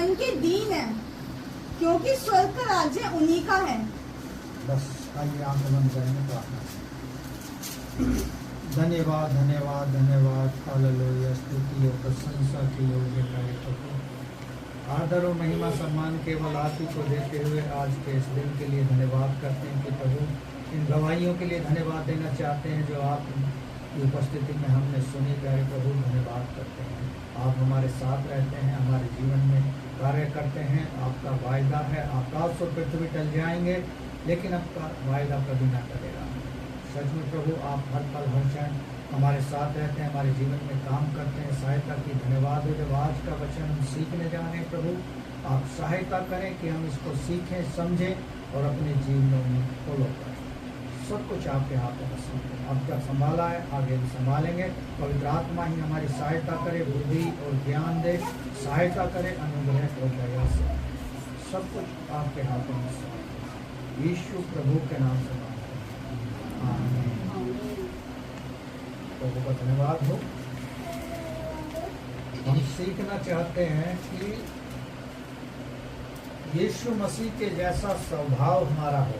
मन के दीन है, क्योंकि स्वर्ग का राज्य उन्हीं का है। बस आइए आंख बंद करेंगे प्रार्थना। धन्यवाद धन्यवाद धन्यवाद। हालेलुया। स्तुति और प्रशंसा की योग्य है प्रभु। आदर और महिमा सम्मान केवल आप ही को देते हुए आज के इस दिन के लिए धन्यवाद करते हैं कि प्रभु इन गवाहियों के लिए धन्यवाद देना चाहते हैं जो आप की उपस्थिति में हमने सुनी। प्यारे प्रभु धन्यवाद करते हैं, आप हमारे साथ रहते हैं, हमारे जीवन में कार्य करते हैं। आपका वायदा है, आकाश और पृथ्वी टल जाएंगे लेकिन आपका वायदा कभी ना टलेगा। सच में प्रभु आप हर पल हर क्षण हमारे साथ रहते हैं, हमारे जीवन में काम करते हैं। सहायता की धन्यवाद हो। जब आज का वचन हम सीखने जा रहे हैं प्रभु, आप सहायता करें कि हम इसको सीखें, समझें और अपने जीवन में फॉलो करें। सब कुछ आपके हाथों में समझें। आप क्या संभाला है आगे भी संभालेंगे। पवित्र आत्मा ही हमारी सहायता करे, बुद्धि और ज्ञान दे, सहायता करे अनुग्रह और दया से। सब कुछ आपके हाथों में समझें। यीशु प्रभु के नाम से मांगते हैं, आमीन। प्रभु का धन्यवाद हो। हम सीखना चाहते हैं कि यीशु मसीह के जैसा स्वभाव हमारा हो।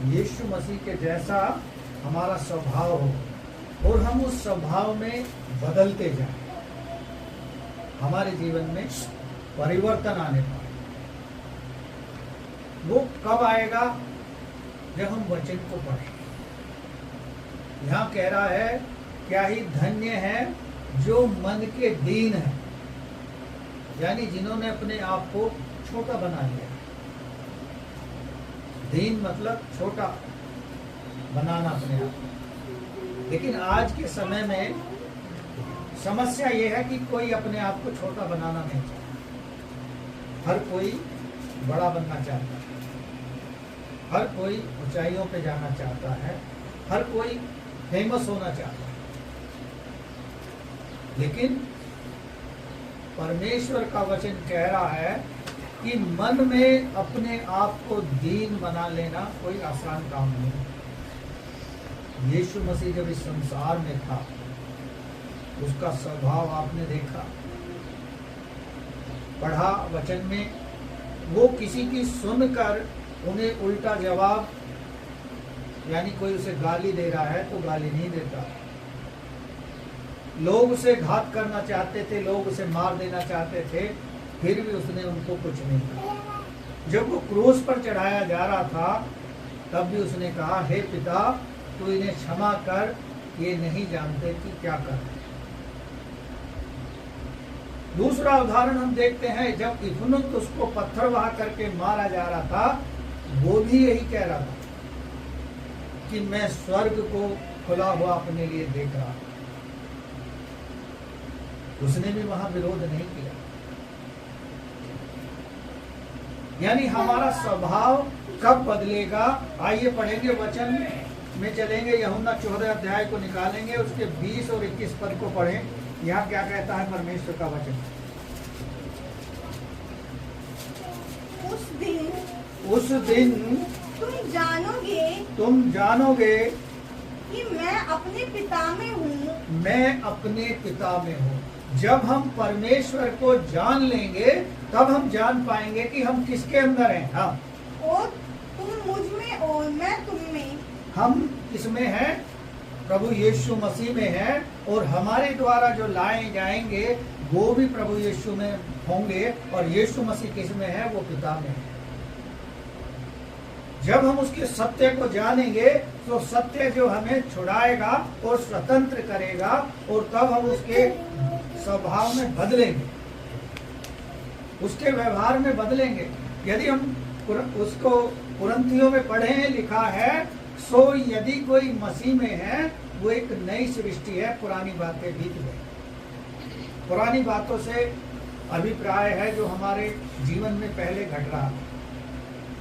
यीशु मसीह के जैसा हमारा स्वभाव हो और हम उस स्वभाव में बदलते जाएं, हमारे जीवन में परिवर्तन आने पाए। वो कब आएगा? जब हम वचन को पढ़ें। यहाँ कह रहा है क्या ही धन्य है जो मन के दीन है, यानी जिन्होंने अपने आप को छोटा बना लिया। दीन मतलब छोटा बनाना अपने आप को। लेकिन आज के समय में समस्या ये है कि कोई अपने आप को छोटा बनाना नहीं चाहता। हर कोई बड़ा बनना चाहता है, हर कोई ऊंचाइयों पे जाना चाहता है, हर कोई फेमस होना चाहता है। लेकिन परमेश्वर का वचन कह रहा है कि मन में अपने आप को दीन बना लेना कोई आसान काम नहीं। यीशु मसीह जब इस संसार में था, उसका स्वभाव आपने देखा, पढ़ा वचन में। वो किसी की सुनकर उन्हें उल्टा जवाब, यानी कोई उसे गाली दे रहा है तो गाली नहीं देता। लोग उसे घात करना चाहते थे, लोग उसे मार देना चाहते थे, फिर भी उसने उनको कुछ नहीं कहा। जब वो क्रूस पर चढ़ाया जा रहा था तब भी उसने कहा, हे पिता तू इन्हें क्षमा कर, ये नहीं जानते कि क्या कर रहे हैं। दूसरा उदाहरण हम देखते हैं, जब इफनुत उसको पत्थर वहा करके मारा जा रहा था, वो भी यही कह रहा था कि मैं स्वर्ग को खुला हुआ अपने लिए देख रहा। उसने भी वहां विरोध नहीं किया। यानी हमारा स्वभाव कब बदलेगा? आइए पढ़ेंगे, वचन में चलेंगे। यूहन्ना 14 अध्याय को निकालेंगे, उसके 20 और 21 पद को पढ़ें। यहाँ क्या कहता है परमेश्वर का वचन? उस दिन तुम जानोगे कि मैं अपने पिता में हूँ, मैं अपने पिता में हूँ। जब हम परमेश्वर को जान लेंगे तब हम जान पाएंगे कि हम किसके अंदर हैं। हाँ, और तुम मुझ में और मैं तुम में। हम किसमें हैं? प्रभु यीशु मसीह में हैं, और हमारे द्वारा जो लाए जाएंगे वो भी प्रभु यीशु में होंगे। और यीशु मसीह किसमें है? वो पिता में है। जब हम उसके सत्य को जानेंगे तो सत्य जो हमें छुड़ाएगा और स्वतंत्र करेगा, और तब हम उसके स्वभाव में बदलेंगे, उसके व्यवहार में बदलेंगे। यदि हम उसको कुरिन्थियों में पढ़ें, लिखा है, सो यदि कोई मसीह में है वो एक नई सृष्टि है, पुरानी बातें बीत गई। पुरानी बातों से अभिप्राय है जो हमारे जीवन में पहले घट रहा।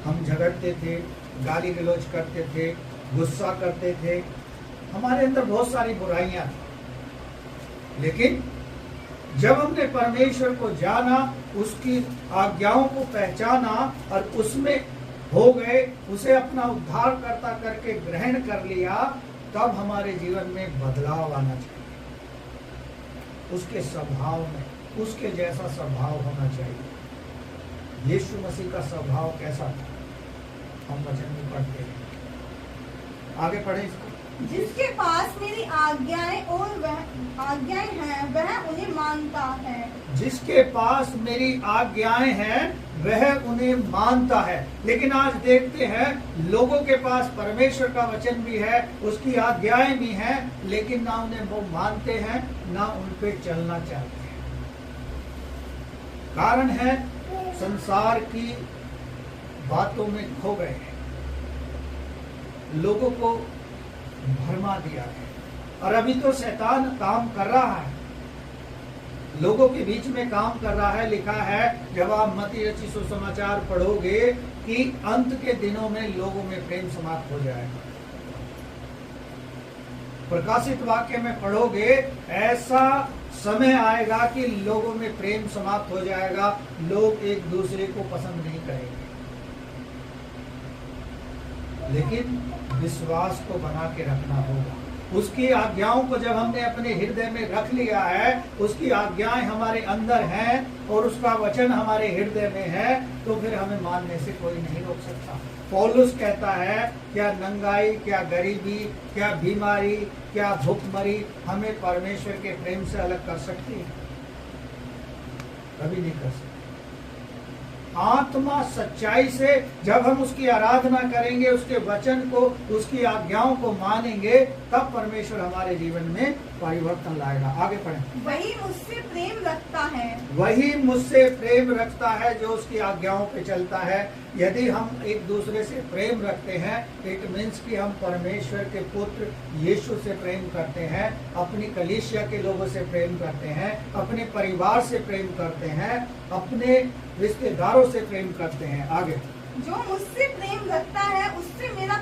हम झगड़ते थे, गाली गलौज करते थे, गुस्सा करते थे, हमारे अंदर बहुत सारी बुराइयां थी। लेकिन जब हमने परमेश्वर को जाना, उसकी आज्ञाओं को पहचाना और उसमें हो गए, उसे अपना उद्धारकर्ता करके ग्रहण कर लिया, तब हमारे जीवन में बदलाव आना चाहिए। उसके स्वभाव में, उसके जैसा स्वभाव होना चाहिए। यीशु मसीह का स्वभाव कैसा था, हम वचन में पढ़ते हैं। आगे पढ़े इसको। जिसके पास मेरी आज्ञाएं और वह आज्ञाएं हैं वह उन्हें मानता है। जिसके पास मेरी आज्ञाएं हैं वह उन्हें मानता है। लेकिन आज देखते हैं लोगों के पास परमेश्वर का वचन भी है, उसकी आज्ञाएं भी हैं, लेकिन ना उन्हें वो मानते हैं, ना उन पे चलना चाहते हैं। कारण है संसार की बातों में खो गए हैं, लोगों को भरमा दिया है। और अभी तो शैतान काम कर रहा है, लोगों के बीच में काम कर रहा है। लिखा है जब आप मत्ती रचित सुसमाचार पढ़ोगे कि अंत के दिनों में लोगों में प्रेम समाप्त हो जाएगा। प्रकाशित वाक्य में पढ़ोगे ऐसा समय आएगा कि लोगों में प्रेम समाप्त हो जाएगा, लोग एक दूसरे को पसंद नहीं करेंगे। लेकिन विश्वास को बना के रखना होगा। उसकी आज्ञाओं को जब हमने अपने हृदय में रख लिया है, उसकी आज्ञाएं हमारे अंदर हैं और उसका वचन हमारे हृदय में है, तो फिर हमें मानने से कोई नहीं रोक सकता। पौलुस कहता है क्या नंगाई, क्या गरीबी, क्या बीमारी, क्या भूखमरी हमें परमेश्वर के प्रेम से अलग कर सकती है? कभी नहीं कर सकती। आत्मा सच्चाई से जब हम उसकी आराधना करेंगे, उसके वचन को, उसकी आज्ञाओं को मानेंगे, तब परमेश्वर हमारे जीवन में परिवर्तन लाएगा। आगे पढ़ें। वही मुझसे प्रेम रखता है, वही मुझसे प्रेम रखता है जो उसकी आज्ञाओं पे चलता है। यदि हम एक दूसरे से प्रेम रखते हैं, इट मीन्स कि हम परमेश्वर के पुत्र यीशु से प्रेम करते हैं, अपनी कलीसिया के लोगों से प्रेम करते हैं, अपने परिवार से प्रेम करते हैं, अपने रिश्तेदारों से प्रेम करते हैं। आगे। जो मुझसे प्रेम रखता है उससे मेरा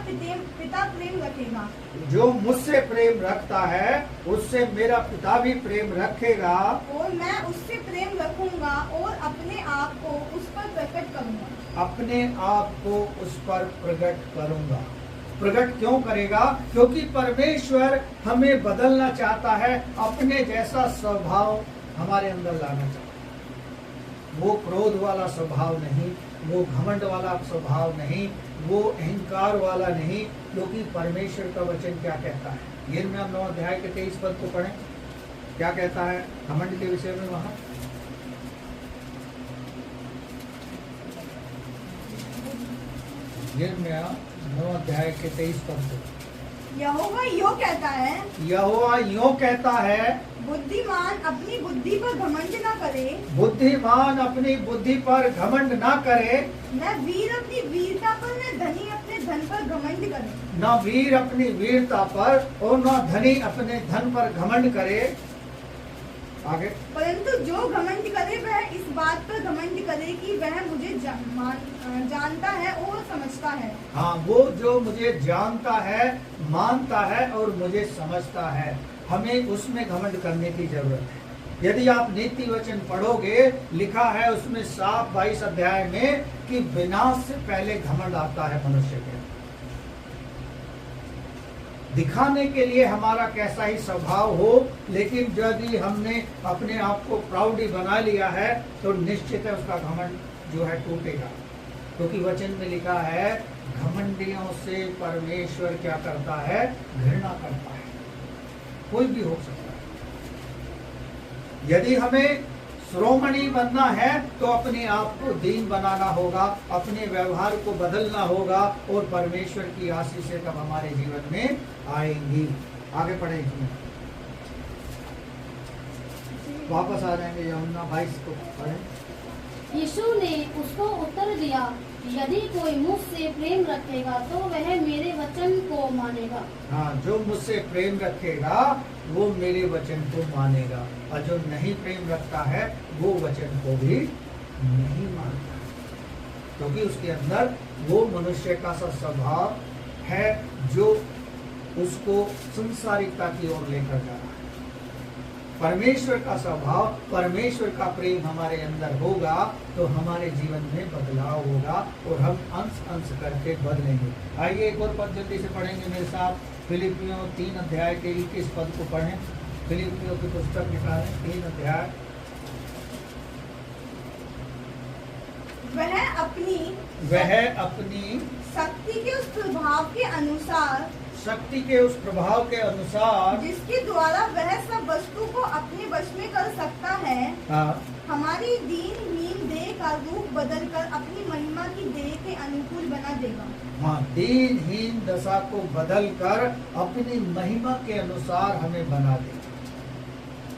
पिता प्रेम रखेगा। जो मुझसे प्रेम रखता है उससे मेरा पिता भी प्रेम रखेगा, और मैं उससे प्रेम रखूंगा और अपने आप को उस पर प्रकट करूंगा। अपने आप को उस पर प्रकट करूंगा। प्रकट क्यों करेगा? क्योंकि परमेश्वर हमें बदलना चाहता है, अपने जैसा स्वभाव हमारे अंदर लाना चाहता है। वो क्रोध वाला स्वभाव नहीं, वो घमंड वाला स्वभाव नहीं, वो अहंकार वाला नहीं। क्योंकि परमेश्वर का वचन क्या कहता है? यिर्मयाह 9 अध्याय के 23 पद को पढ़ें। क्या कहता है घमंड के विषय में वहां? यिर्मयाह 9 अध्याय के 23 पद को। यहोवा यूं कहता है, यहोवा यूं कहता है, बुद्धिमान अपनी बुद्धि पर घमंड न करे, बुद्धिमान अपनी बुद्धि पर घमंड ना करे, न वीर अपनी वीरता पर, न धनी अपने धन पर घमंड करे। न वीर अपनी वीरता पर और न धनी अपने धन पर घमंड करे। आगे। परंतु जो घमंड करे वह इस बात पर घमंड करे कि वह मुझे जानता है और समझता है। हाँ, वो जो मुझे जानता है, मानता है और मुझे समझता है, हमें उसमें घमंड करने की जरूरत है। यदि आप नीति वचन पढ़ोगे, लिखा है उसमें साफ 22 अध्याय में कि विनाश से पहले घमंड आता है मनुष्य के। दिखाने के लिए हमारा कैसा ही स्वभाव हो, लेकिन यदि हमने अपने आप को प्राउडी बना लिया है तो निश्चित है उसका घमंड जो है टूटेगा। क्योंकि वचन में लिखा है घमंडियों से परमेश्वर क्या करता है? घृणा करता है। कोई भी हो सकता है। यदि हमें श्रोमणी बनना है तो अपने आप को दीन बनाना होगा, अपने व्यवहार को बदलना होगा और परमेश्वर की आशीष तब हमारे जीवन में आएंगी। आगे पढ़ेंगे, वापस आ जाएंगे यूहन्ना 22 को पढ़ें। यीशु ने उसको उत्तर दिया, यदि कोई मुझसे प्रेम रखेगा तो वह मेरे वचन को मानेगा। हाँ, जो मुझसे प्रेम रखेगा वो मेरे वचन को मानेगा, और जो नहीं प्रेम रखता है वो वचन को भी नहीं मानता, क्योंकि उसके अंदर वो मनुष्य का सा स्वभाव है जो उसको संसारिकता की ओर लेकर जा रहा है। परमेश्वर का स्वभाव, परमेश्वर का प्रेम हमारे अंदर होगा तो हमारे जीवन में बदलाव होगा और हम अंश अंश करके बदलेंगे। आइए एक और पद जल्दी से पढ़ेंगे मेरे साथ। फिलिपियों 3 अध्याय के 21 पद को पढ़ें। फिलिपियों की पुस्तक निकालें 3 अध्याय अपनी शक्ति के उस प्रभाव के अनुसार जिसके द्वारा वह सब वस्तु को अपने वश में कर सकता है, हमारी दीनहीन देह का रूप बदलकर अपनी महिमा की देह के अनुकूल बना देगा। हाँ, दीनहीन दशा को बदलकर अपनी महिमा के अनुसार हमें बना देगा।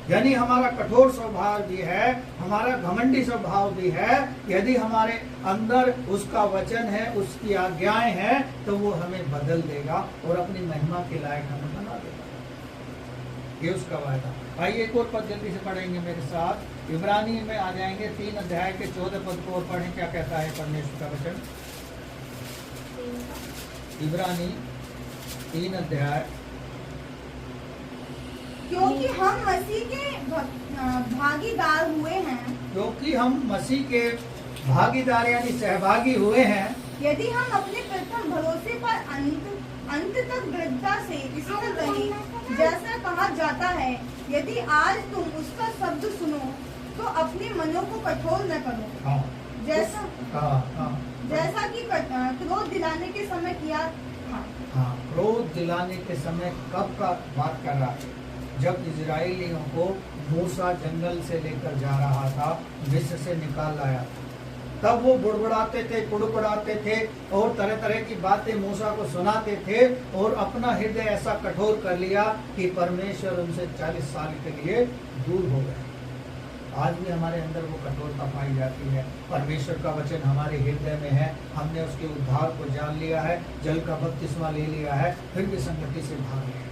यानी हमारा कठोर स्वभाव भी है, हमारा घमंडी स्वभाव भी है, यदि हमारे अंदर उसका वचन है, उसकी आज्ञाएं हैं, तो वो हमें बदल देगा और अपनी महिमा के लायक हमें बना देगा। ये उसका वायदा। आइए एक और पद जल्दी से पढ़ेंगे मेरे साथ। इब्रानी में आ जाएंगे 3 अध्याय के 14 पद को और पढ़ें, क्या कहता है परमेश्वर का वचन। इब्रानी 3 अध्याय। क्योंकि हम मसीह के भागीदार हुए यानी सहभागी हुए हैं। यदि हम अपने प्रथम भरोसे पर अंत तक दृढ़ता से स्थिर रहें, जैसा कहा जाता है, यदि आज तुम उसका शब्द सुनो तो अपने मनों को कठोर न करो, जैसा कि क्रोध दिलाने के समय किया था। हाँ, क्रोध दिलाने के समय कब का बात कर रहा है? जब इजराइलियों को मूसा जंगल से लेकर जा रहा था, मिस्र से निकाल लाया, तब वो बुड़बुड़ाते थे, कुड़कुड़ाते थे और तरह तरह की बातें मूसा को सुनाते थे और अपना हृदय ऐसा कठोर कर लिया कि परमेश्वर उनसे 40 साल के लिए दूर हो गए। आज भी हमारे अंदर वो कठोरता पाई जाती है। परमेश्वर का वचन हमारे हृदय में है, हमने उसके उद्धार को जान लिया है, जल का बपतिस्मा ले लिया है, फिर भी संगति से भाग रहे हैं,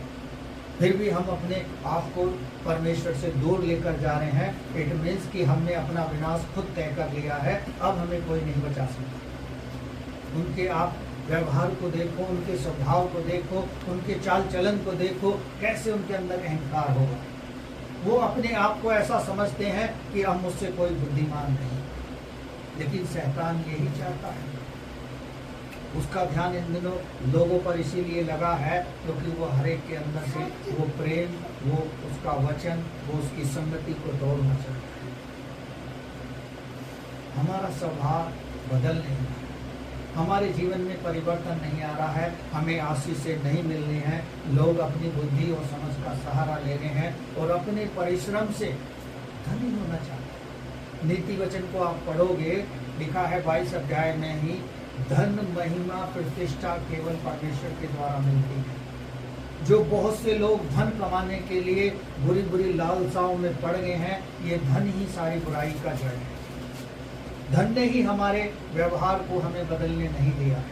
फिर भी हम अपने आप को परमेश्वर से दूर लेकर जा रहे हैं। इट मीन्स कि हमने अपना विनाश खुद तय कर लिया है, अब हमें कोई नहीं बचा सकता। उनके आप व्यवहार को देखो, उनके स्वभाव को देखो, उनके चाल चलन को देखो, कैसे उनके अंदर अहंकार होगा। वो अपने आप को ऐसा समझते हैं कि अब मुझसे कोई बुद्धिमान नहीं, लेकिन शैतान यही चाहता है। उसका ध्यान इन दिनों लोगों पर इसीलिए लगा है क्योंकि वो हर एक के अंदर से वो प्रेम, वो उसका वचन, वो उसकी संगति को तोड़ना चाहता है। हमारा स्वभाव बदल नहीं रहा, हमारे जीवन में परिवर्तन नहीं आ रहा है, हमें आशीषें नहीं मिल रही हैं। लोग अपनी बुद्धि और समझ का सहारा ले रहे हैं और अपने परिश्रम से धनी होना चाहते हैं। नीति वचन को आप पढ़ोगे, लिखा है 22 अध्याय में ही, धन, महिमा, प्रतिष्ठा केवल परमेश्वर के द्वारा मिलती है। जो बहुत से लोग धन कमाने के लिए बुरी बुरी लालसाओं में पड़ गए हैं, ये धन ही सारी बुराई का जड़ है। धन ने ही हमारे व्यवहार को हमें बदलने नहीं दिया है।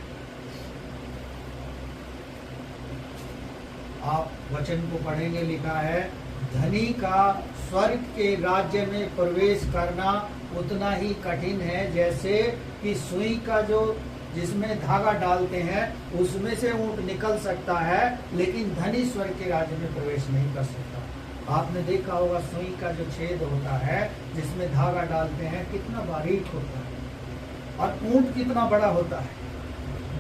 आप वचन को पढ़ेंगे, लिखा है, धनी का स्वर्ग के राज्य में प्रवेश करना उतना ही कठिन है जैसे कि सुई का जो जिसमें धागा डालते हैं उसमें से ऊंट निकल सकता है, लेकिन धनी स्वर्ग के राज्य में प्रवेश नहीं कर सकता। आपने देखा होगा सुई का जो छेद होता है जिसमें धागा डालते हैं, कितना बारीक होता है और ऊंट कितना बड़ा होता है,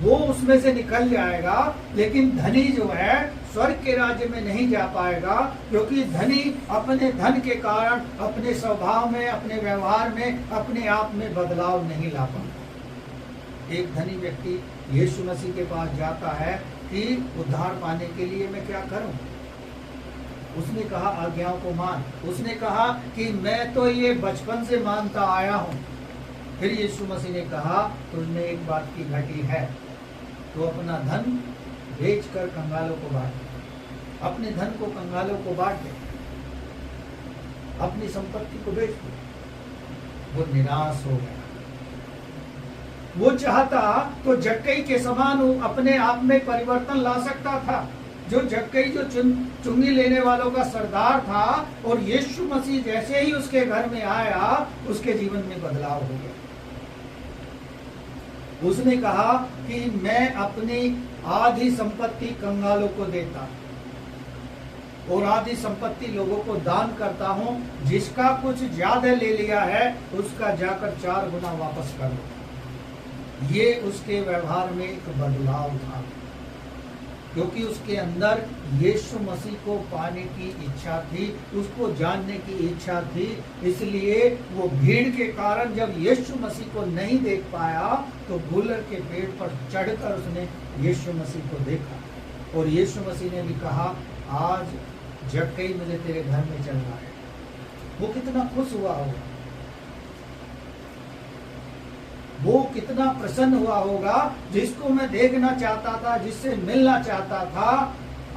वो उसमें से निकल जाएगा। लेकिन धनी जो है स्वर्ग के राज्य में नहीं जा पाएगा, क्योंकि धनी अपने धन के कारण अपने स्वभाव में, अपने व्यवहार में, अपने आप में बदलाव नहीं ला पाता। एक धनी व्यक्ति यीशु मसीह के पास जाता है कि उद्धार पाने के लिए मैं क्या करूं? उसने कहा आज्ञाओं को मान। उसने कहा कि मैं तो ये बचपन से मानता आया हूं। फिर यीशु मसीह ने कहा तुझमें एक बात की घटी है, तो अपना धन बेचकर कंगालों को बांट दे। अपने धन को कंगालों को बांट दे, अपनी संपत्ति को बेच दे। वो निराश हो गया। वो चाहता तो जक्कई के समान अपने आप में परिवर्तन ला सकता था। जो जक्कई जो चुंगी लेने वालों का सरदार था, और यीशु मसीह जैसे ही उसके घर में आया उसके जीवन में बदलाव हो गया। उसने कहा कि मैं अपनी आधी संपत्ति कंगालों को देता और आधी संपत्ति लोगों को दान करता हूं। जिसका कुछ ज्यादा ले लिया है उसका जाकर 4 गुना वापस कर दो। ये उसके व्यवहार में एक बदलाव था। क्योंकि उसके अंदर यीशु मसीह को पाने की इच्छा थी, उसको जानने की इच्छा थी। इसलिए वो भीड़ के कारण जब यीशु मसीह को नहीं देख पाया तो गूलर के पेड़ पर चढ़कर उसने यीशु मसीह को देखा। और यीशु मसीह ने भी कहा, आज जक्कई मुझे तेरे घर में चलना है। वो कितना खुश हुआ होगा, वो कितना प्रसन्न हुआ होगा। जिसको मैं देखना चाहता था, जिससे मिलना चाहता था,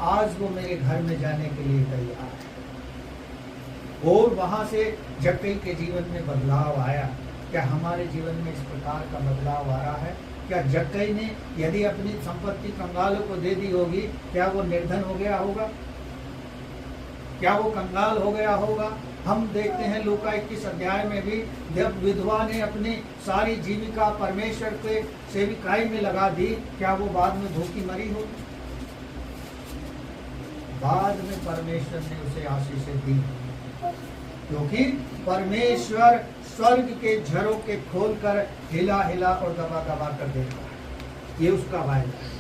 आज वो मेरे घर में जाने के लिए तैयार है। और वहां से जक्कई के जीवन में बदलाव आया। क्या हमारे जीवन में इस प्रकार का बदलाव आ रहा है? क्या जक्कई ने यदि अपनी संपत्ति कंगालों को दे दी होगी, क्या वो निर्धन हो गया होगा? क्या वो कंगाल हो गया होगा? हम देखते हैं लूका 21 अध्याय में भी, जब विधवा ने अपनी सारी जीविका परमेश्वर के सेविकाई में लगा दी, क्या वो बाद में भूखी मरी हो? बाद में परमेश्वर ने उसे आशीषें दी, क्योंकि परमेश्वर स्वर्ग के झरोखे खोलकर हिला हिला और दबा दबा कर देखा है। ये उसका वायदा है।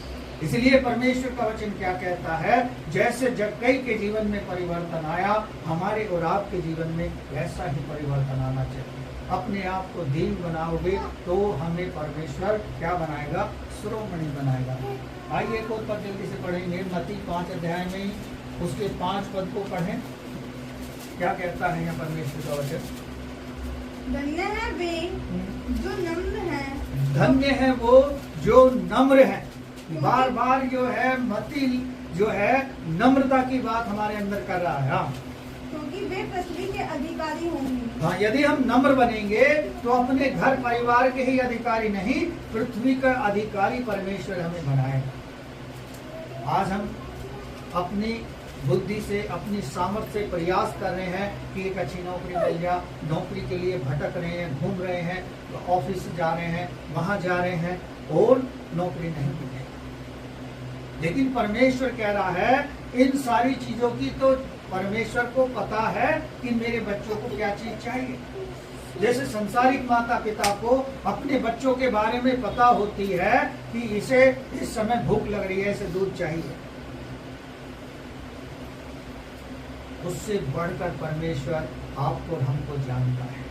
इसलिए परमेश्वर का वचन क्या कहता है? जैसे जक्कई के जीवन में परिवर्तन आया, हमारे और आपके जीवन में वैसा ही परिवर्तन आना चाहिए। अपने आप को दीन बनाओगे तो हमें परमेश्वर क्या बनाएगा? शिरोमणि बनाएगा। आइए एक और पद जल्दी से पढ़ेंगे, मत्ती 5 अध्याय में ही उसके 5 पद को पढ़ें। क्या कहता है यहाँ परमेश्वर का वचन? धन्य है वे जो नम्र हैं। धन्य है वो जो नम्र है। बार बार जो है मत्ती जो है नम्रता की बात हमारे अंदर कर रहा है। हाँ, क्योंकि वे पृथ्वी के अधिकारी होंगे। हाँ, यदि हम नम्र बनेंगे तो अपने घर परिवार के ही अधिकारी नहीं, पृथ्वी का अधिकारी परमेश्वर हमें बनाएगा। आज हम अपनी बुद्धि से, अपनी सामर्थ्य से प्रयास कर रहे हैं कि एक अच्छी नौकरी मिल जाए। नौकरी के लिए भटक रहे हैं, घूम रहे हैं, ऑफिस जा रहे हैं, वहां जा रहे हैं और नौकरी नहीं मिल रही। लेकिन परमेश्वर कह रहा है, इन सारी चीजों की तो परमेश्वर को पता है कि मेरे बच्चों को क्या चीज चाहिए। जैसे संसारिक माता पिता को अपने बच्चों के बारे में पता होती है कि इसे इस समय भूख लग रही है, इसे दूध चाहिए, उससे बढ़कर परमेश्वर आपको और हमको जानता है।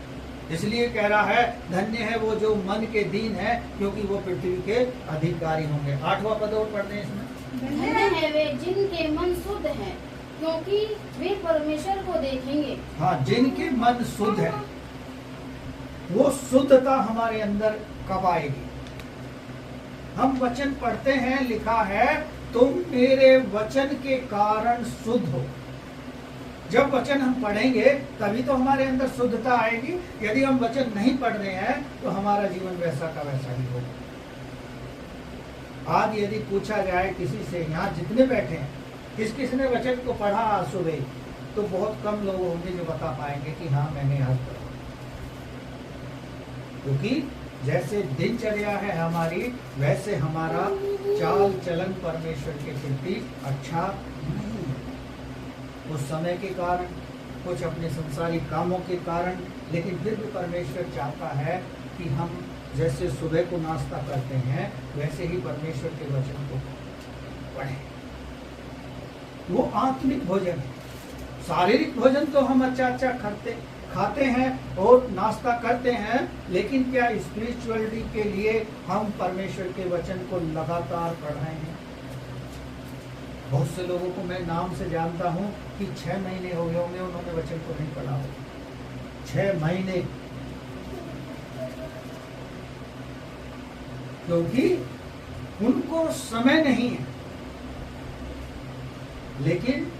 इसलिए कह रहा है, धन्य है वो जो मन के दीन है, क्योंकि वो पृथ्वी के अधिकारी होंगे। 8वां पद और पढ़ते हैं इसमें। धन्य है वे जिनके मन शुद्ध हैं, क्योंकि वे परमेश्वर को देखेंगे। हाँ, जिनके मन शुद्ध है। वो शुद्धता हमारे अंदर कब आएगी? हम वचन पढ़ते हैं, लिखा है, तुम मेरे वचन के कारण शुद्ध हो। जब वचन हम पढ़ेंगे तभी तो हमारे अंदर शुद्धता आएगी। यदि हम वचन नहीं पढ़ रहे हैं तो हमारा जीवन वैसा का वैसा ही होगा। आज यदि पूछा जाए किसी से, यहाँ जितने बैठे हैं, किस किसने वचन को पढ़ा आज सुबह, तो बहुत कम लोग होंगे जो बता पाएंगे कि हाँ मैंने आज पढ़ा। क्योंकि जैसे दिनचर्या है हमारी, वैसे हमारा चाल चलन परमेश्वर के प्रति अच्छा नहीं है। कुछ समय के कारण, कुछ अपने संसारिक कामों के कारण, लेकिन फिर भी परमेश्वर चाहता है कि हम जैसे सुबह को नाश्ता करते हैं वैसे ही परमेश्वर के वचन को पढ़ें। वो आत्मिक भोजन है। शारीरिक भोजन तो हम अच्छा खाते हैं और नाश्ता करते हैं, लेकिन क्या स्पिरिचुअलिटी के लिए हम परमेश्वर के वचन को लगातार पढ़ रहे हैं? बहुत से लोगों को मैं नाम से जानता हूं कि 6 महीने हो गए होंगे उन्होंने वचन को नहीं पढ़ा हो। 6 महीने, क्योंकि उनको समय नहीं है। लेकिन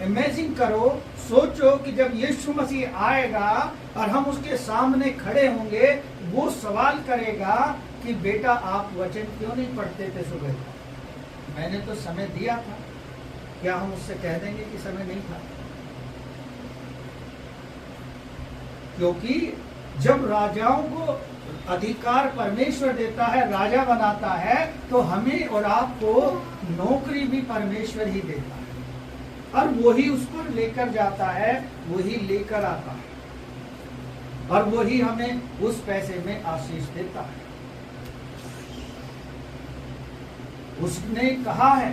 इमेजिन करो, सोचो कि जब यीशु मसीह आएगा और हम उसके सामने खड़े होंगे, वो सवाल करेगा कि बेटा आप वचन क्यों नहीं पढ़ते थे सुबह? मैंने तो समय दिया था। क्या हम उससे कह देंगे कि समय नहीं था? क्योंकि जब राजाओं को अधिकार परमेश्वर देता है, राजा बनाता है, तो हमें और आपको नौकरी भी परमेश्वर ही देता है और वही उसको लेकर जाता है, वही लेकर आता है और वही हमें उस पैसे में आशीष देता है। उसने कहा है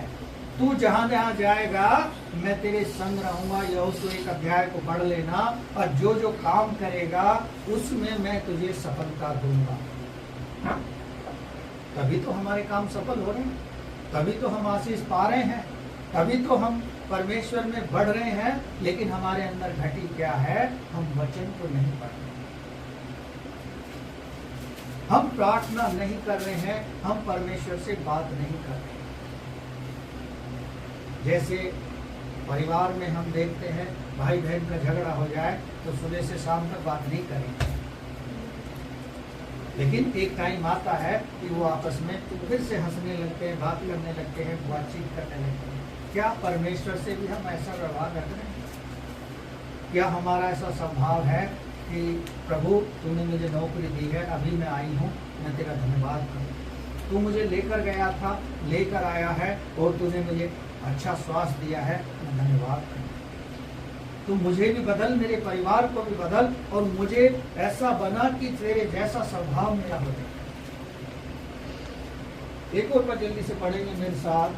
तू जहां जहां जाएगा मैं तेरे संग रहूंगा। यहोशू 1 अध्याय को पढ़ लेना, और जो जो काम करेगा उसमें मैं तुझे सफलता दूंगा। तभी तो हमारे काम सफल हो रहे हैं, तभी तो हम आशीष पा रहे हैं, तभी तो हम परमेश्वर में बढ़ रहे हैं। लेकिन हमारे अंदर घटी क्या है? हम वचन को नहीं पढ़ रहे, हम प्रार्थना नहीं कर रहे हैं, हम परमेश्वर से बात नहीं कर रहे। जैसे परिवार में हम देखते हैं भाई बहन का झगड़ा हो जाए तो सुबह से शाम तक बात नहीं करेंगे, लेकिन एक टाइम आता है कि वो आपस में फिर से हंसने लगते हैं, बात करने लगते हैं, बातचीत करने लगते हैं। क्या परमेश्वर से भी हम ऐसा व्यवहार रख रहे हैं? क्या हमारा ऐसा स्वभाव है कि प्रभु तूने मुझे नौकरी दी है, अभी मैं आई हूँ, मैं तेरा धन्यवाद करूँ। तू मुझे लेकर गया था, लेकर आया है, और तूने मुझे अच्छा स्वास्थ्य दिया है, मैं धन्यवाद करूँ। तू मुझे भी बदल, मेरे परिवार को भी बदल, और मुझे ऐसा बना कि तेरे जैसा स्वभाव मेरा हो जाए। एक और पद जल्दी से पढ़ेंगे मेरे साथ।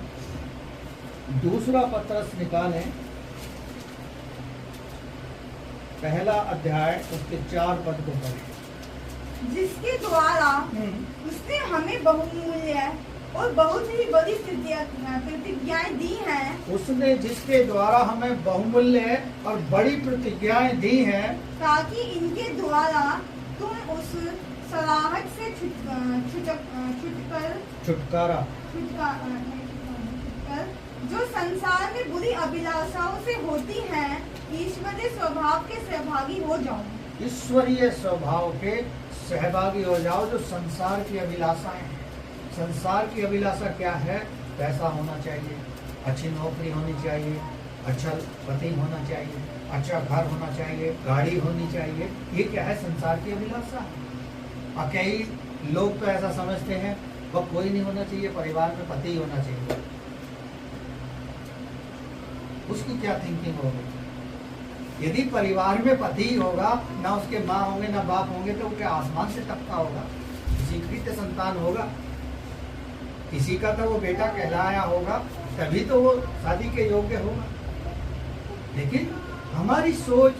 दूसरा पत्रस निकालें, पहला अध्याय उसके 4 पद को पढ़ें। जिसके द्वारा उसने हमें बहुमूल्य और बहुत ही बड़ी प्रतिज्ञाएं दी हैं। उसने जिसके द्वारा हमें बहुमूल्य और बड़ी प्रतिज्ञाएं दी हैं, ताकि इनके द्वारा तुम उस सलाहट से छुटकारा जो संसार में बुरी अभिलाषाओं से होती है, ईश्वरीय स्वभाव के सहभागी हो जाओ। ईश्वरीय स्वभाव के सहभागी हो जाओ। जो संसार की अभिलाषाएं हैं, संसार की अभिलाषा क्या है? पैसा होना चाहिए, अच्छी नौकरी होनी चाहिए, अच्छा पति होना चाहिए, अच्छा घर होना चाहिए, गाड़ी होनी चाहिए। ये क्या है? संसार की अभिलाषा। और कई लोग तो ऐसा समझते हैं वह कोई नहीं होना चाहिए, परिवार में पति होना चाहिए। उसकी क्या थिंकिंग होगी? यदि परिवार में पति होगा, ना उसके माँ होंगे ना बाप होंगे, तो क्या आसमान से टपका होगा? किसी की तो संतान होगा, किसी का तो वो बेटा कहलाया होगा, तभी तो वो शादी के योग्य होगा। लेकिन हमारी सोच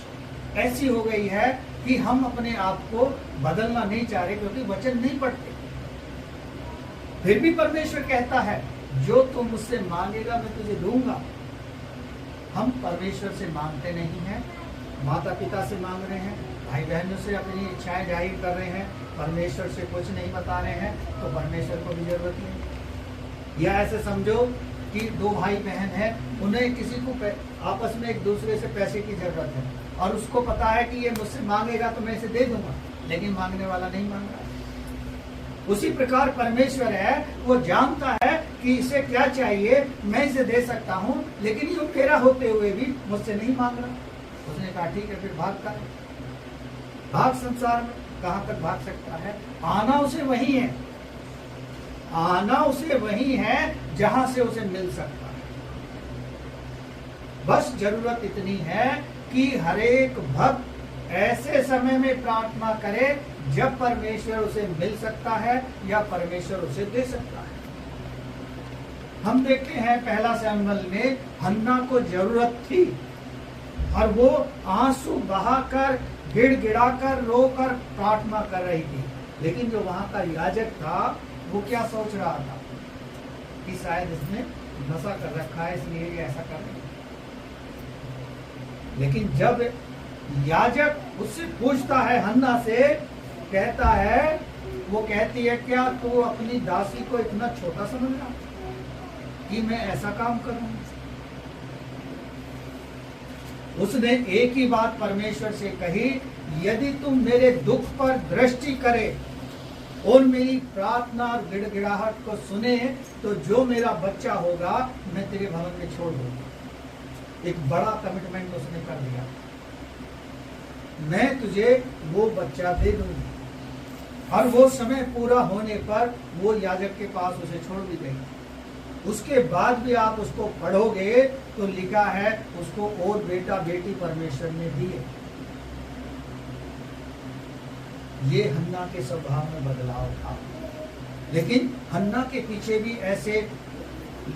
ऐसी हो गई है कि हम अपने आप को बदलना नहीं चाह रहे, क्योंकि वचन नहीं पढ़ते। फिर भी परमेश्वर कहता है जो तुम मुझसे मांगेगा मैं तुझे दूंगा। हम परमेश्वर से मांगते नहीं हैं, माता पिता से मांग रहे हैं, भाई बहनों से अपनी इच्छाएं जाहिर कर रहे हैं, परमेश्वर से कुछ नहीं बता रहे हैं, तो परमेश्वर को भी जरूरत नहीं। या ऐसे समझो कि 2 भाई बहन हैं, उन्हें किसी को आपस में एक दूसरे से पैसे की जरूरत है, और उसको पता है कि ये मुझसे मांगेगा तो मैं इसे दे दूंगा, लेकिन मांगने वाला नहीं मांग रहा। उसी प्रकार परमेश्वर है, वो जानता है कि इसे क्या चाहिए, मैं इसे दे सकता हूँ, लेकिन ये मेरा होते हुए भी मुझसे नहीं मांग रहा। उसने कहा ठीक है, फिर भागता है, भाग संसार में। कहाँ तक भाग सकता है? आना उसे वही है, आना उसे वही है जहां से उसे मिल सकता है। बस जरूरत इतनी है कि हर एक भक्त ऐसे समय में प्रार्थना करे जब परमेश्वर उसे मिल सकता है या परमेश्वर उसे दे सकता है। हम देखते हैं पहला सैमुएल में हन्ना को जरूरत थी, और वो आंसू बहाकर, गिड़गिड़ाकर, रोकर प्रार्थना कर रही थी। लेकिन जो वहां का याजक था वो क्या सोच रहा था कि शायद इसने नशा कर रखा है, इसलिए ये ऐसा कर रही है। लेकिन जब याजक उससे पूछता है, हन्ना से कहता है, वो कहती है क्या तू अपनी दासी को इतना छोटा समझ रहा कि मैं ऐसा काम करूं? उसने एक ही बात परमेश्वर से कही, यदि तुम मेरे दुख पर दृष्टि करे और मेरी प्रार्थना और गिड़गिड़ाहट को सुने, तो जो मेरा बच्चा होगा मैं तेरे भवन में छोड़ दूंगा। एक बड़ा कमिटमेंट उसने कर दिया, मैं तुझे वो बच्चा दे दूंगी। और वो समय पूरा होने पर वो याजक के पास उसे छोड़ भी गई। उसके बाद भी आप उसको पढ़ोगे तो लिखा है उसको और बेटा बेटी परमेश्वर ने दिए। ये हन्ना के स्वभाव में बदलाव था। लेकिन हन्ना के पीछे भी ऐसे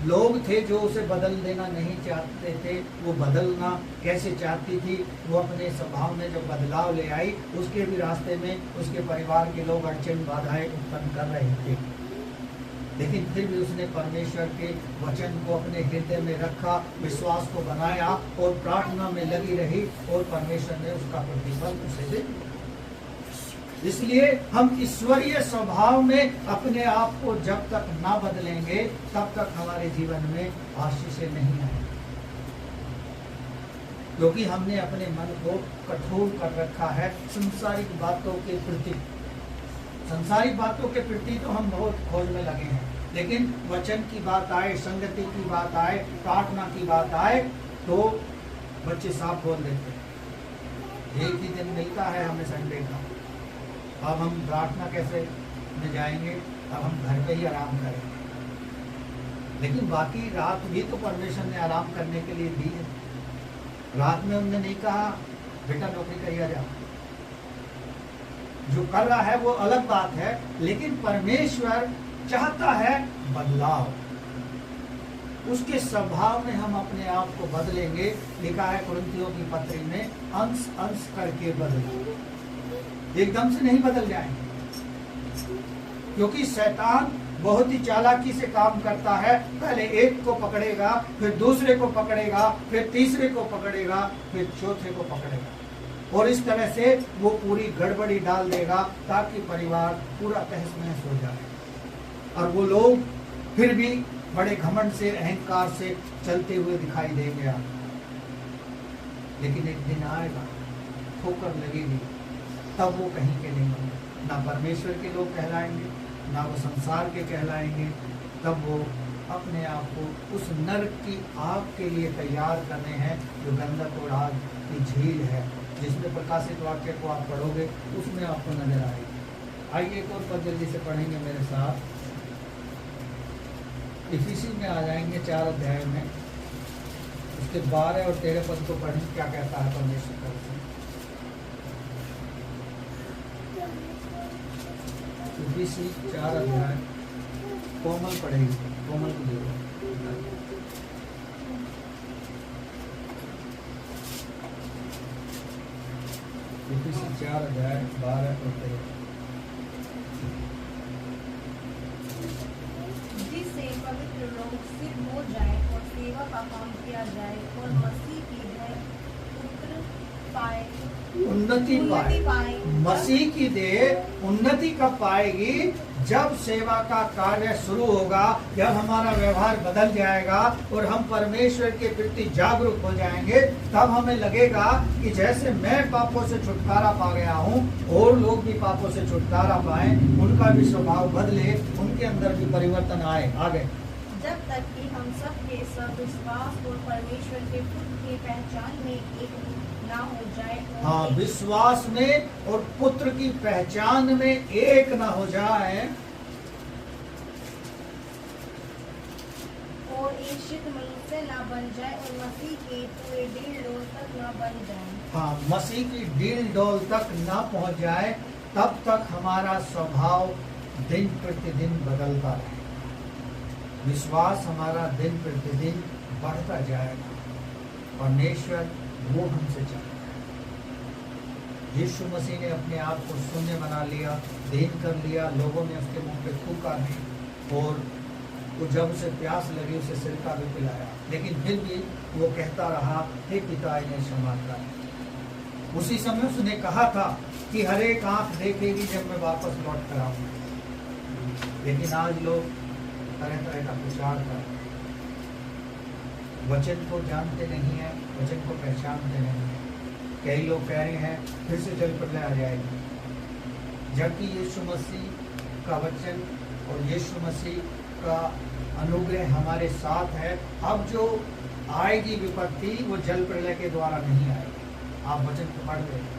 लोग थे जो उसे बदल देना नहीं चाहते थे। वो बदलना कैसे चाहती थी? वो अपने स्वभाव में जब बदलाव ले आई, उसके भी रास्ते में उसके परिवार के लोग अड़चन बाधाएं उत्पन्न कर रहे थे, लेकिन फिर भी उसने परमेश्वर के वचन को अपने हृदय में रखा, विश्वास को बनाया और प्रार्थना में लगी रही, और परमेश्वर ने उसका प्रतिफल उसे दे। इसलिए हम ईश्वरीय स्वभाव में अपने आप को जब तक ना बदलेंगे, तब तक हमारे जीवन में आशीषें नहीं आएंगी, क्योंकि हमने अपने मन को कठोर कर रखा है संसारिक बातों के प्रति। संसारिक बातों के प्रति तो हम बहुत खोज में लगे हैं, लेकिन वचन की बात आए, संगति की बात आए, प्रार्थना की बात आए, तो बच्चे साफ बोल देते हैं। एक ही दिन मिलता है हमें संडे का, अब हम प्रार्थना कैसे में जाएंगे? अब हम घर पे ही आराम करेंगे। लेकिन बाकी रात भी तो परमेश्वर ने आराम करने के लिए दी है। रात में उन्होंने नहीं कहा बेटा नौकरी करिए जा। जो कर रहा है वो अलग बात है, लेकिन परमेश्वर चाहता है बदलाव। उसके स्वभाव में हम अपने आप को बदलेंगे। लिखा है कुरिन्थियों की पत्री में, अंश अंश करके बदलेंगे, एकदम से नहीं बदल जाएंगे, क्योंकि शैतान बहुत ही चालाकी से काम करता है। पहले एक को पकड़ेगा, फिर दूसरे को पकड़ेगा, फिर तीसरे को पकड़ेगा, फिर चौथे को पकड़ेगा, और इस तरह से वो पूरी गड़बड़ी डाल देगा ताकि परिवार पूरा तहस नहस हो जाए। और वो लोग फिर भी बड़े घमंड से, अहंकार से चलते हुए दिखाई देंगे आपको। लेकिन एक दिन आएगा, ठोकर लगेगी, तब वो कहीं के नहीं होंगे। ना परमेश्वर के लोग कहलाएंगे, ना वो संसार के कहलाएंगे। तब वो अपने आप को उस नरक की आग के लिए तैयार करने हैं, जो गंधक और आग की झील है, जिसमें प्रकाशित वाक्य को आप पढ़ोगे उसमें आपको नजर आएगी। आइए एक और पद जल्दी से पढ़ेंगे मेरे साथ। इफिसी में आ जाएंगे 4 अध्याय में, उसके 12 और 13 पद को पढ़ें, क्या कहता है परमेश्वर का वचन। इफिसी 4 अध्याय, कोमल पढ़ेगी, कोमल को देखो। इफिसी 4 अध्याय 12 और 13। जिससे पवित्र लोग सिद्ध हो जाए और सेवा का काम किया जाए और मसीह की देह पुत्र पाए, उन्नति पाए। मसीह की देह उन्नति कब पाएगी? जब सेवा का कार्य शुरू होगा, जब हमारा व्यवहार बदल जाएगा और हम परमेश्वर के प्रति जागरूक हो जाएंगे, तब हमें लगेगा कि जैसे मैं पापों से छुटकारा पा गया हूँ, और लोग भी पापों से छुटकारा पाएं, उनका भी स्वभाव बदले, उनके अंदर भी परिवर्तन आए। आगे, जब तक कि हम सब के सब विश्वास और परमेश्वर के पुत्र की पहचान में एक ना हो जाए। हाँ, विश्वास में और पुत्र की पहचान में एक ना हो जाए, और एक शिष्ट मनुष्य ना बन जाए, और मसीह के पूरे डील डोल तक ना बन जाए। हाँ, मसीह की डील डोल तक ना पहुंच जाए, तब तक हमारा स्वभाव दिन प्रतिदिन बदलता रहे। विश्वास हमारा दिन प्रतिदिन बढ़ता जाएगा। परमेश्वर वो हमसे चाहता है। यीशु मसीह ने अपने आप को शून्य बना लिया, दीन कर लिया, लोगों ने उसके मुंह पे थूका नहीं, और वो जब उसे प्यास लगी उसे सिरका भी पिलाया, लेकिन फिर भी वो कहता रहा, हे पिता इन्हें क्षमा कर। उसी समय उसने कहा था कि हर एक आंख देखेगी जब मैं वापस लौट कर आऊंगा। लेकिन आज लोग तरह तरह का प्रचार कर, वचन को जानते नहीं है, वचन को पहचानते नहीं है। कई लोग कह रहे हैं फिर से जल प्रलय आ जाएगी, जबकि यीशु मसीह का वचन और यीशु मसीह का अनुग्रह हमारे साथ है। अब जो आएगी विपत्ति वो जल प्रलय के द्वारा नहीं आएगी। आप वचन को पढ़ रहे हैं।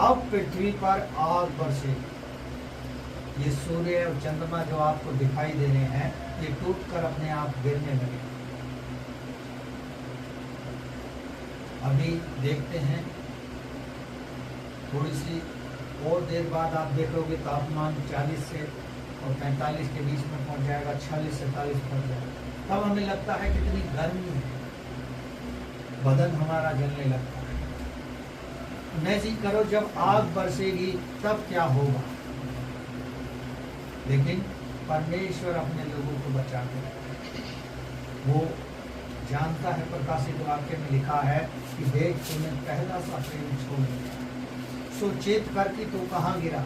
अब पृथ्वी पर आग बरसेगी। ये सूर्य और चंद्रमा जो आपको दिखाई दे रहे हैं, ये टूटकर अपने आप गिरने लगे। अभी देखते हैं, थोड़ी सी और देर बाद आप देखोगे तापमान 40 से और 45 के बीच में पहुंच जाएगा, 46 से 47 पहुंच जाएगा, तब हमें लगता है कितनी गर्मी है, बदन हमारा जलने लगता है। इमेजिन करो जब आग बरसेगी तब क्या होगा। लेकिन परमेश्वर अपने लोगों को बचाते हैं। वो जानता है, प्रकाशित वाक्य में लिखा है कि देख तूने पहला सा प्रेम छोड़ दिया, सो चेत कर कि तू कहाँ गिरा।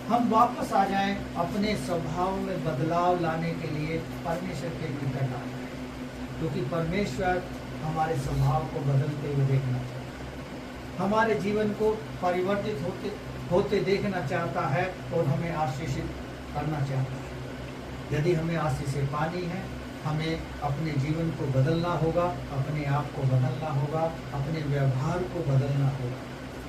हम वापस आ जाएं, अपने स्वभाव में बदलाव लाने के लिए परमेश्वर के निकट आए, क्योंकि परमेश्वर हमारे स्वभाव को बदलते हुए देखना चाहता है, हमारे जीवन को परिवर्तित होते देखना चाहता है और हमें आशीषित करना चाहता है। यदि हमें आशीषें पानी है, हमें अपने जीवन को बदलना होगा, अपने आप को बदलना होगा, अपने व्यवहार को बदलना होगा।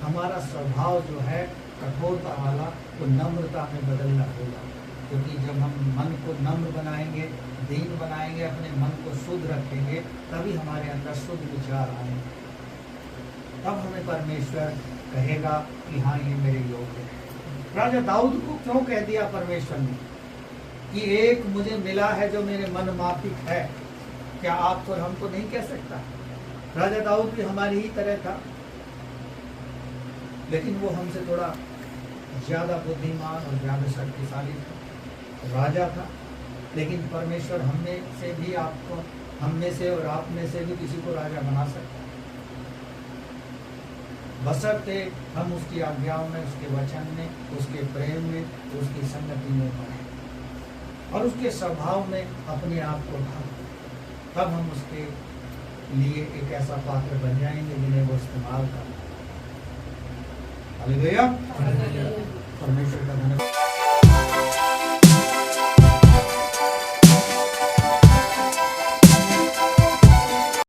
हमारा स्वभाव जो है कठोरता वाला, वो नम्रता में बदलना होगा, क्योंकि जब हम मन को नम्र बनाएंगे, दीन बनाएंगे, अपने मन को शुद्ध रखेंगे, तभी हमारे अंदर शुद्ध विचार आएंगे। तब हमें परमेश्वर कहेगा कि हाँ ये मेरे योग्य है। राजा दाऊद को क्यों कह दिया परमेश्वर ने कि एक मुझे मिला है जो मेरे मन माफिक है, क्या आपको और हमको नहीं कह सकता? राजा दाऊद भी हमारी ही तरह था, लेकिन वो हमसे थोड़ा ज्यादा बुद्धिमान और ज्यादा शक्तिशाली था, राजा था। लेकिन परमेश्वर हम में से भी आपको, हम में से और आप में से भी किसी को राजा बना सकता है, बशर्ते हम उसकी आज्ञाओं में, उसके वचन में, उसके प्रेम में, उसकी संगति में बढ़े और उसके स्वभाव में अपने आप को ढालें। तब हम उसके लिए एक ऐसा पात्र बन जाएंगे जिन्हें वो इस्तेमाल कर। हालेलुया। परमेश्वर का